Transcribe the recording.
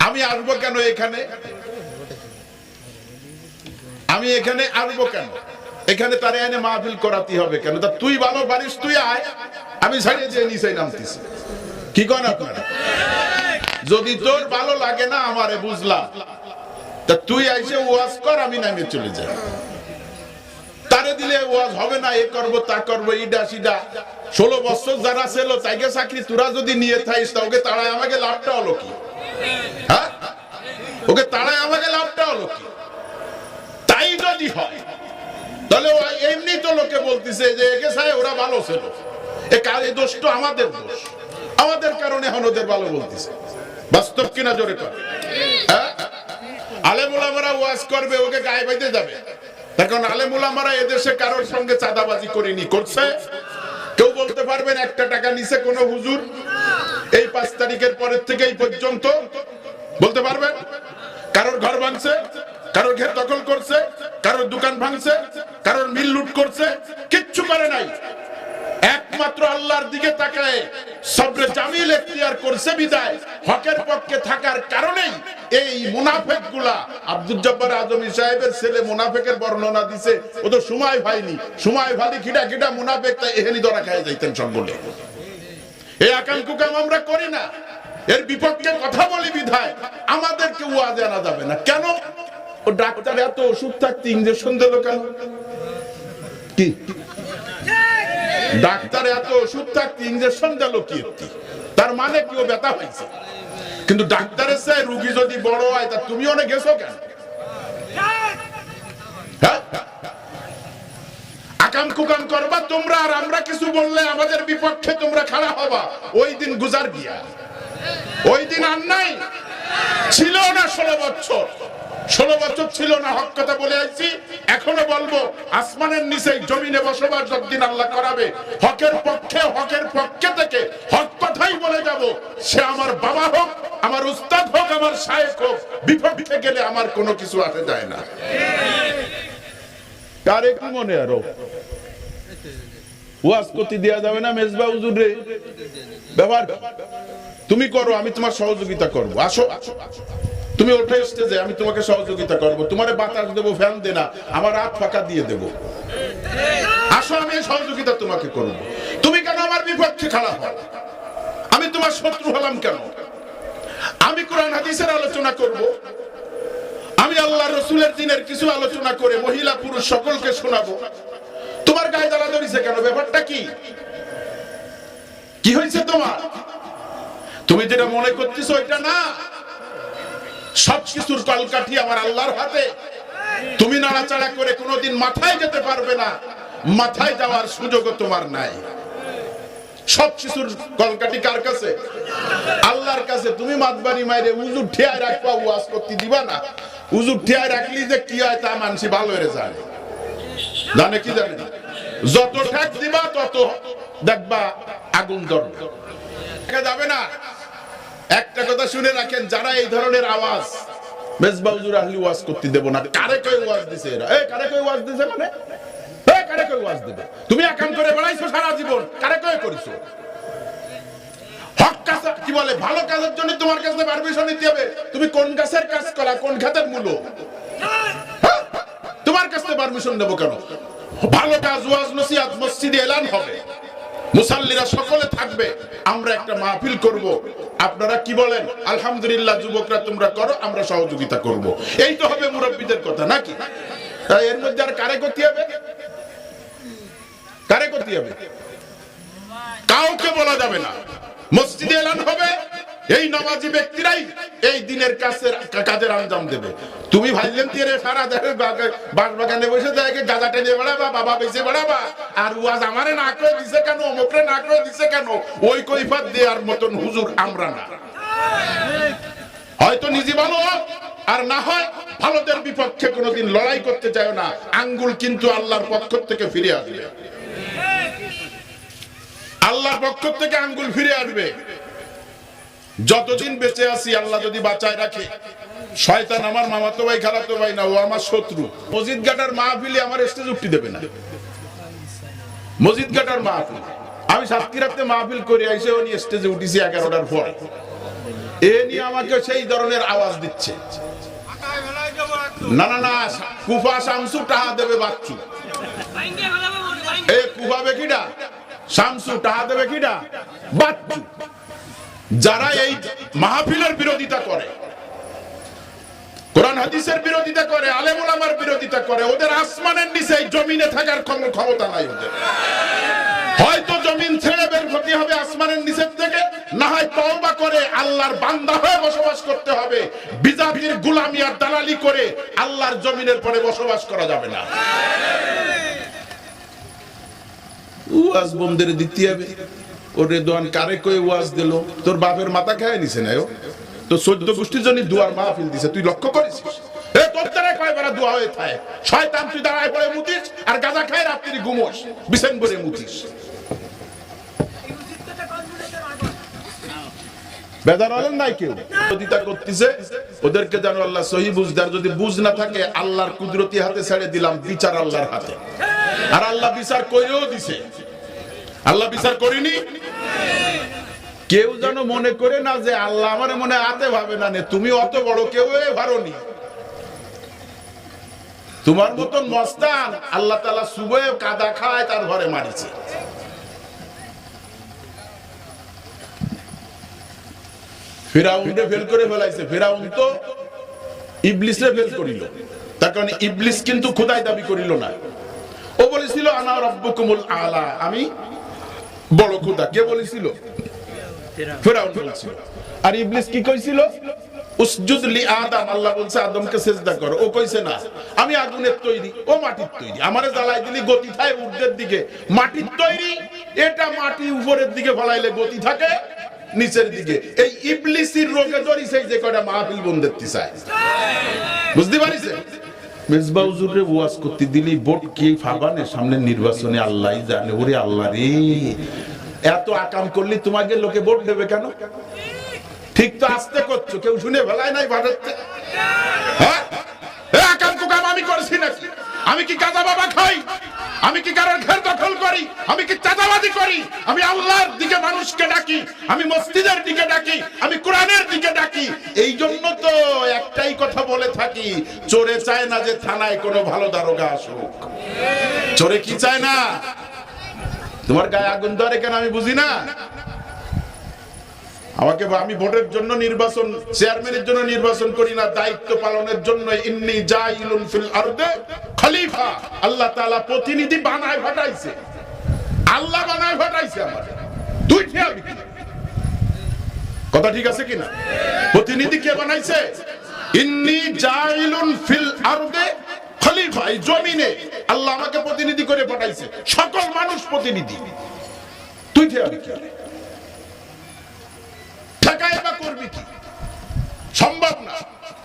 আমি আসবো কেন এখানে? আমি এখানে আসবো কেন? এখানে তারে এনে মাহফিল করাতে হবে কেন? তা তুই ভালো পারিস, তুই আয়, আমি ছাড়িয়ে যে নিচে নামতেছি। কি করেন আপনারা? যদি তোর ভালো লাগে না আমারে, বুঝলাম, তা তুই আইসে ওয়াজ কর, আমি নামে চলে যাই। তারে দিলে ওয়াজ হবে না, এ করবো তা করবো, ইডা সিডা। 16 বছর যারা ছিল তাইকে চাকরি তোরা যদি নিয়ে থাকিস, তা ওকে তাড়ায় আমাকে লাভটা হলো কি? হ্যাঁ, ওকে তাড়ায় আমাকে লাভটা হলো কি? তাই যদি হয় তাহলে এমনি তো লোকে বলতেছে যে একে চাই ওরা ভালো ছিল, এ কারে দোষ তো আমাদের দোষ, আমাদের কারণে এখন ওদের ভালো বলতেছে। বাস্তব কিনা জোরে কর? হ্যাঁ, আলেম ওলামারা ওয়াজ করবে, ওকে গায়ে বাইতে যাবে। তার কারণ আলেম ওলামারা এদেশে কারোর সঙ্গে চাঁদাবাজি করেনি, করছে? কেউ বলতে পারবেন একটা টাকা নিছে কোন হুজুর এই 5 তারিখের পরের থেকে এই পর্যন্ত? বলতে পারবেন? কারোর ঘর ভাঙছে, কারোর ঘর দখল করছে, কারোর দোকান ভাঙছে, কারোর মিল লুট করছে? কিচ্ছু করে নাই। একমাত্র আল্লাহর দিকে তাকায় সবরে জামিল এখতিয়ার করছে বিদায় হকের পক্ষে থাকার কারণেই এই মুনাফিকগুলা, আব্দুল জব্বার আজমি সাহেবের ছেলে মুনাফিকের বর্ণনা দিছে, ও তো সময় পায়নি, সময় ভালি খিটা খিটা মুনাফিক, তাই এখানে ধরা খায় যাইতেন সকলে। এই আকাঙ্ক্ষা আমরা করি না, এর বিপক্ষে কথা বলি বিধায় আমাদেরকে ওয়াজ আনা যাবে না। কেন? ও ডাক্তার এত ওষুধ থাকতে ইনজেকশন দিল কেন? কি ডাক্তার এত ওষুধ থাকতে ইনজেকশন দিল কি? তার মানে কি ও ব্যথা হয়েছে? কিন্তু ডাক্তারের চাই রোগী যদি বড় হয়, তা তুমি অনেক গেছো কেন? আকাম কুকাম করবা তোমরা, আর আমরা কিছু বললে আমাদের বিপক্ষে তোমরা খাড়া হবা। ওই দিন গুজার গিয়া, ওই দিন আর নাই, ছিল না 16 বছর, 16 বছর ছিল না। হক কথা বলে আইছি, এখনো বলবো, আসমানের নিচে জমিনে বসবাস যতদিন আল্লাহ করাবে, হকের পক্ষে থেকে হক কথাই বলে যাব। সে আমার বাবা হোক, আমার উস্তাদ হোক, আমার শায়েখ হোক, বিপক্ষে গেলে আমার কোনো কিছু আসে যায় না। কারে কি মনে আরো ওয়াজ করতে দেয়া যাবে না? মেজবা হুজুর রে ব্যবহার তুমি করো, আমি তোমার সহযোগিতা করবো। আসো, তুমি ওঠে স্টেজে, আমি তোমাকে সহযোগিতা করবো, তোমারে বাতাস দেবো, ফ্যান দে না, আমার হাত ফাঁকা দিয়ে দেবো। আসো, আমি সহযোগিতা তোমাকে করবো। তুমি কেন আমার বিপক্ষে খাড়া হও? আমি তোমার শত্রু হলাম কেন? আমি কোরআন হাদিসের আলোচনা করব, আমি আল্লাহ রসুলের দিনের কিছু আলোচনা করে মহিলা পুরুষ সকলকে শোনাবো। তোমার গায়ে জ্বালা ধরেছে কেন? ব্যাপারটা কি? কি হয়েছে তোমার? তুমি যেটা মনে করতেছো ওইটা না, সবকিছুর কলকাঠি আমার আল্লাহর হাতে। তুমি নাড়াচাড়া করে কোনোদিন মাথায় যেতে পারবে না, মাথায় যাওয়ার সুযোগও তোমার নাই। সবকিছুর কলকাঠি কার কাছে? আল্লাহর কাছে। তুমি মাতবাড়ি মাইরে উজুর ঠিয়ায় রাখবা, ওয়াজ করতে দিবা না। উজুর ঠিয়ায় রাখলি যে কি হয় তা মানসি ভালো হয়ে যায়, জানে কি জানে না। যত ঠেক দিবা তত দেখবা আগুন ধরবে, যাবে না। একটা কথা শুনে রাখেন, যারা এই ধরনের আওয়াজ মেজবা হুজুর আহলি ওয়াজ করতে দেব না, কারে কই ওয়াজ দিছে এরা? কারে কই ওয়াজ দিছে মানে? কারে কই ওয়াজ দিবে? তুমি একাম করে বেড়াইছো সারা জীবন, কারে কই করিছো? হক কাজ কি বলে, ভালো কাজের জন্য তোমার কাছে পারমিশন নিতে হবে। তুমি কোন গাছের কাজ করা, কোন খাতের মূল, তোমার কাছে পারমিশন দেব কেন? ভালো কাজ ওয়াজ নসিহত মসজিদে এলান হবে, মুসাল্লিরা সকলে থাকবে, আমরা একটা মাহফিল করব। আপনারা কি বলেন? আলহামদুলিল্লাহ, যুবকরা তোমরা করো, আমরা সহযোগিতা করব। এই তো হবে মুরব্বীদের কথা নাকি? এর মধ্যে আর কারে করতে হবে? কারে করতে হবে? কাউকে বলা যাবে না। মসজিদে এলান হবে, এই নামাজি ব্যক্তিরাই এই দিনের কাজের আঞ্জাম দেবে। তুমি ভাবলেন দিয়ে সারা বাগানে বসে দেখে গাঁজা টেনে বেড়াবা, বাবা বেঁচে বেড়াবা, আর ওয়াজ আমারে না করে দিছে কেন, অমুকরে না করে দিছে কেন, ওই কৈফাত দেওয়ার মতন হুজুর আমরা না। হয়তো নিজে ভালো আর না হয় ভালোদের বিপক্ষে কোনোদিন লড়াই করতে চায় না। আঙ্গুল কিন্তু আল্লাহর পক্ষ থেকে ফিরে আসবে, আল্লাহর পক্ষ থেকে আঙ্গুল ফিরে আসবে। যতদিন বেঁচে আছি, আল্লাহ যদি বাঁচায় রাখে, শয়তান আমার মামাতো ভাই খালাতো ভাই না, ও আমার শত্রু। মসজিদ ঘাটার মাহফিলে আমার স্টেজ উঠতে দেবে না। মসজিদ ঘাটার মাহফিল আমি সাতক্ষীরাতে মাহফিল করে আইসে উনি স্টেজে উঠেছি 11টার পর। এ নিয়ে আমাকে সেই ধরনের আওয়াজ দিচ্ছে। না না না, কুফা শামসু টাহা দেবে বাচ্চু, এ কুফাবে কিডা, শামসু টাহা দেবে কিডা, বাচ্চু। যারা এই মাহফিলের বিরোধিতা করে, কোরআন হাদিসের বিরোধিতা করে, আলেম ওলামার বিরোধিতা করে, ওদের আসমানের নিচে জমিনে থাকার ক্ষমতা নাই ওদের। হয়তো জমিন ছেড়ে বের হতে হবে আসমানের নিচের থেকে, না হয় তওবা করে আল্লাহর বান্দা হয়ে বসবাস করতে হবে। বিজাতির গোলামি আর দালালি করে আল্লাহর জমিনের পরে বসবাস করা যাবে না। ওয়াজ বন্ধের দিতে হবে। ওরে দোয়ান কারে কই ওয়াজ দিল, তোর বাপের মাথা খেয়ে নিছে না, তো 14 গোষ্ঠীর জন্য দুয়ার মাহফিল দিছে, তুই লক্ষ্য করেছিস? এ তোর দ্বারা কয়বার দোয়া হয়ে থাকে, শয়তান তুই দাঁড়ায় পড়ে মুতিস আর গাঁজা খায় রাত্রি ঘুমোস, বিছান করে মুতিস। বেদার হলেন নাই কেউ বিরোধিতা করতেছে, ওদেরকে জানো আল্লাহ সহি বুঝদার। যদি বুঝ না থাকে আল্লাহর কুদরতি হাতে ছেড়ে দিলাম, বিচার আল্লাহর হাতে। আর আল্লাহ বিচার করেও দিছে, আল্লাহ বিচার করেনি। কেউ যেন মনে করে না যে আল্লাহ আমার মনে হাতে ভাবে না, তুমি অত বড় কেউ ভারোনি। তোমার মতন মস্তান আল্লাহ তাআলা সুবে কাদা খায় তার ঘরে মারিছে। ফিরাউনকে ফেল করে ফেলাইছে, ফিরাউন তো ইবলিসে ফেল করিল, তার কারণে ইবলিস কিন্তু খোদাই দাবি করিল না। ও বলেছিল আনা রাব্বুকুমুল আলা, আমি বড় খোদা। কে বলেছিল? ফিরাউন বলেছিল। আর ইবলিস কি কইছিল? উসজুদ লি আদম, আল্লাহ বলছে আদমকে সিজদা করো। ও কইছে না, আমি আগুনের তৈরি, ও মাটির তৈরি, আমারে জ্বালাই দিলি গতি থাকে ঊর্ধ্বের দিকে। মাটির তৈরি, এটা মাটি উপরের দিকে ফলাইলে গতি থাকে নিচের দিকে। এই ইবলিসের রোগে ধরিছে যে কয়টা মাহফিল বন্ধেরতে চায়, বুঝতে পারিছে? মেজবা হুজুরে ওয়াজ করতে দিলি ভোট কি ফাবানে, সামনে নির্বাচনে আল্লাহই জানে। ওরে আল্লাহ রে, এত আকাম করলি তোমাকে লোকে ভোট দেবে কেন? ঠিক তো আস্তে করছো, কেউ শুনে ফেলায় নাই বাড়াতে। হ্যাঁ, আকাম কুকাম আমি করছি নাকি? আমি কি গাঁজা বাবা খাই? আমি কি কারোর ঘর দখল করি? আমি কি চাঁদাবাজি করি? আমি আল্লাহর দিকে মানুষকে ডাকি, আমি মসজিদের দিকে ডাকি, আমি কোরআনের দিকে ডাকি। এই জন্য তো একটাই কথা বলে থাকি, চোরে চায় না যে থানায় কোনো ভালো দারোগা আসুক। চোরে কি চায় না? তোমার গায়ে আগুন ধরে কেন আমি বুঝি না। আমাকে আমি ভোটের জন্য নির্বাচন, চেয়ারম্যানের জন্য নির্বাচন করি না, দায়িত্ব পালনের জন্য। ইন্নী জাইলুন ফিল আরদে খলিফা, আল্লাহ তাআলা প্রতিনিধি বানায় পাঠাইছে, আল্লাহ বানায় পাঠাইছে আমার। তুই ঠিক কথা ঠিক আছে কিনা? প্রতিনিধি কে বানাইছে? ইন্নী জাইলুন ফিল আরদে খলিফা, এই জমিনে আল্লাহ আমাকে প্রতিনিধি করে পাঠাইছে, সকল মানুষ প্রতিনিধি। তুই ঠিক